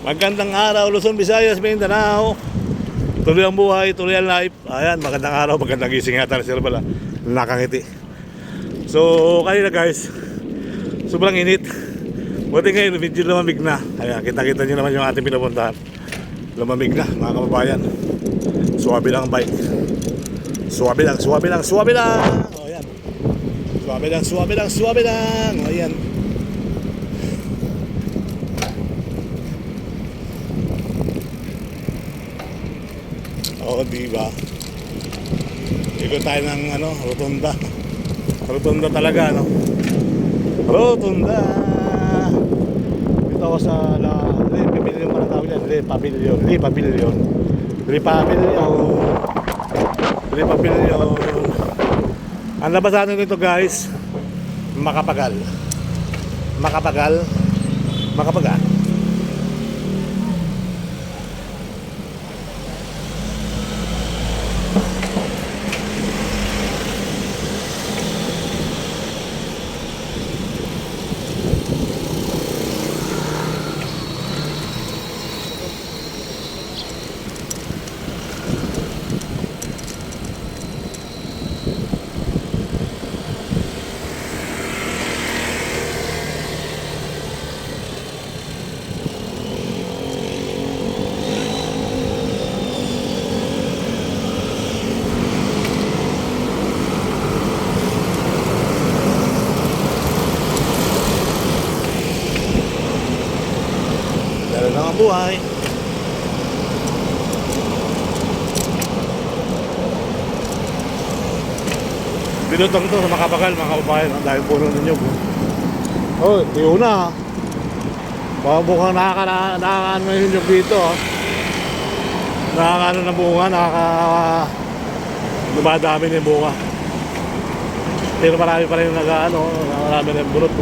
Magandang araw, Luzon, Visayas, Mindanao. Tuloy ang buhay, tuloy ang life. Ayan, magandang araw, magandang gising yata na sila pala. Nakangiti. So, kanina guys, sobrang init. Buti ngayon, medyo lumamig na. Ayan, kita-kita nyo naman yung ating pinapuntahan. Lumamig na, mga kababayan. Suwabe lang ang bike. Suwabe lang, suwabe lang, suwabe lang. O, ayan. Suwabe lang, suwabe lang, suwabe lang. O, ayan. Oo, diba? Ikot tayo ng rotunda. Rotunda talaga, no? Rotunda. Dito ako sa Le Pavilion, para tawag yan. Le Pavilion. Le Pavilion. Le Pavilion. Le Pavilion. Ang labasan nito guys, Makapagal. Makapagal. Makapagal. Lalo lang ang buhay. Binutang to sa Makapagal, mga kababayan. Ang dahil puno ninyo. Oh, tiyo na. Baka mukhang nakakaano na yung dito. Nakakaano na bunga, dumadami na yung bunga. Pero marami pa rin marami na yung bunot.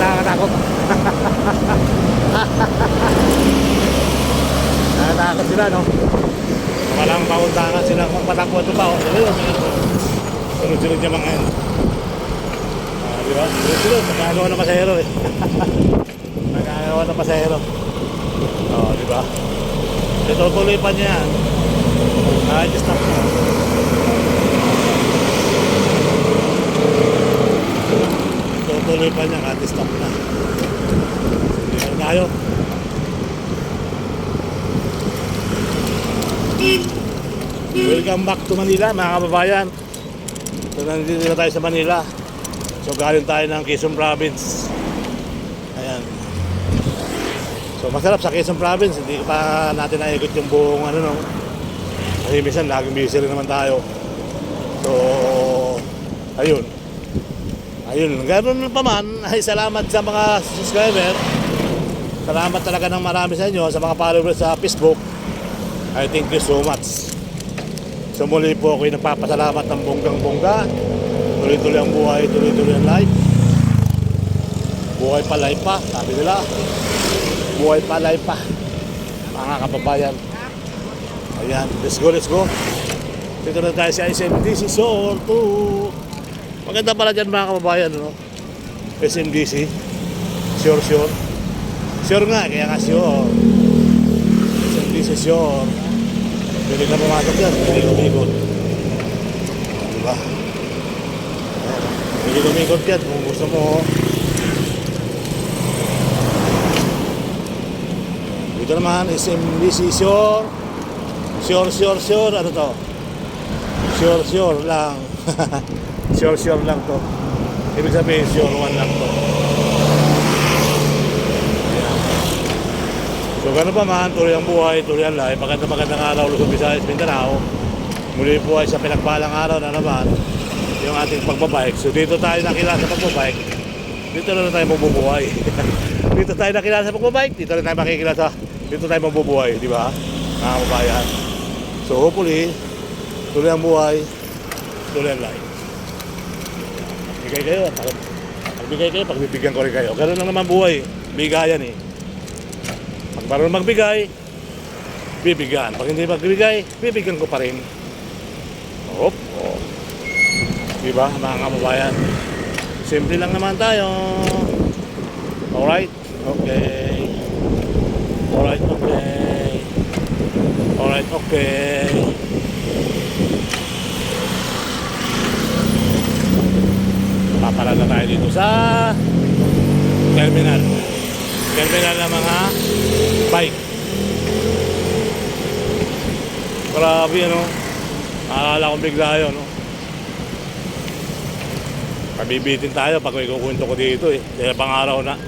Nakakatakot. Nakakatakot sila, no? Walang pauntangan sila kung patakbo ito pa. Sunod-sunod niya mga yan. Diba? Sunod-sunod. Nagkagawa ng pasahero eh. Nagkagawa ng pasahero. Diba? Ito tuloy pa niya yan. Just stop na. Tuloy pa niya, kati-stop na. Hindi na tayo. Welcome back to Manila, mga kababayan. So, nandito na tayo sa Manila. So, galing tayo ng Quezon Province. Ayan. So, masarap sa Quezon Province. Hindi pa natin naikot yung buong kasi minsan, laging busy rin naman tayo. So, ayun. Ayun, ganoon pa man, ay salamat sa mga subscriber. Salamat talaga ng marami sa inyo, sa mga followers sa Facebook. I thank you so much. So muli po ako'y nagpapasalamat ng bonggang-bongga. Tuloy-tuloy ang buhay, tuloy-tuloy ang life. Buhay pa, life pa, sabi nila. Buhay pa, life pa. Mga kababayan. Ayan, let's go, let's go. Dito na tayo sa SMDC Sor 2. Maganda pala dyan mga kababayan, no? SMDC. Sure. Sure nga, kaya nga sure. SMDC sure. Pwede na pumasok yan, pwede lumikot. Diba? Pwede lumikot yan kung gusto mo. Dito naman, SMDC sure. Sure. Ano to? Sure lang. Sure lang to. Ibig sabihin, sure one lang to. Ayan. So, gano'n pa man, tuloy ang buhay, tuloy ang life. Magandang araw, Luzon, Visayas, Mindanao. Muli po ay sa pinagpalang araw na naman yung ating pagbabike. So, dito tayo nakilala sa pagbabike. Dito na tayo mabubuhay. Dito tayo nakilala sa pagbabike. Dito na tayo makikilala. Dito tayo mabubuhay, di ba? Mga kababayan. So, hopefully, tuloy ang buhay, tuloy ang life. Pagbigay kayo, pagbibigyan ko rin kayo. Ganoon lang naman buhay, bigayan eh. Pag marunong magbigay, bibigyan. Pag hindi magbigay, bibigyan ko pa rin. Diba, mga kababayan? Simple lang naman tayo. Alright? Okay. Alright, okay. Alright, okay. Paparada na tayo dito sa terminal. Terminal ng mga bike. Grabe, ano? Akala kong bigla yun, no? Pabibitin tayo pag may kukunto ko dito, eh. Dahil pang araw na.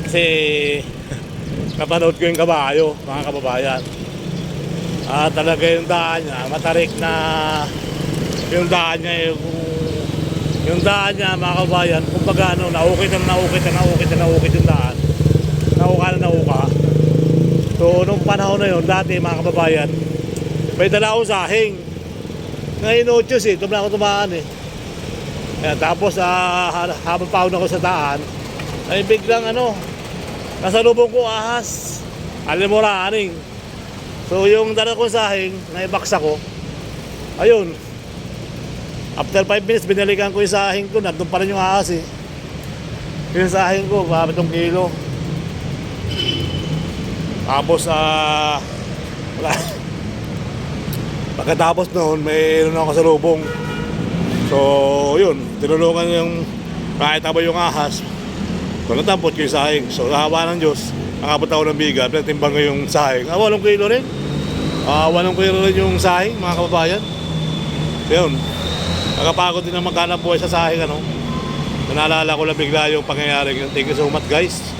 Kasi napanood ko yung kabayo, mga kababayan. Talaga yung daan niya, matarik na yung daan niya, yung daan niya, mga kababayan, kumbaga ano, naukit yung daan. Nauka. So, nung panahon na yun, dati mga kababayan, may dala akong sahing. Ngayon, otyos eh, tumla ako tumaan eh. Ayan, tapos, habang pauna ko sa daan, ay biglang ano, nasa lubong ko ahas. Alam mo raaning. So, yung dala kong sahing, naibaksa ko, ayun. After 5 minutes, binalikan ko yung sahing ko, nandun pa rin yung ahas eh. Yung sahing ko, 7 kilo. Tapos, wala. Pagkatapos noon, may ako sa lubong. So, yun, tinulungan yung kahit taba yung ahas. So, natampot ko yung sahing. So, kahawa ng Diyos, nakabot ako ng bigat, pinatimbang ko yung sahing. 8 kilo rin. 8 kilo rin yung sahing, mga kababayan. So, yun. Nakapagod din ang maghanap buhay sa sahing, ano. Naalala ko lang bigla yung pangyayari. Thank you so much, guys.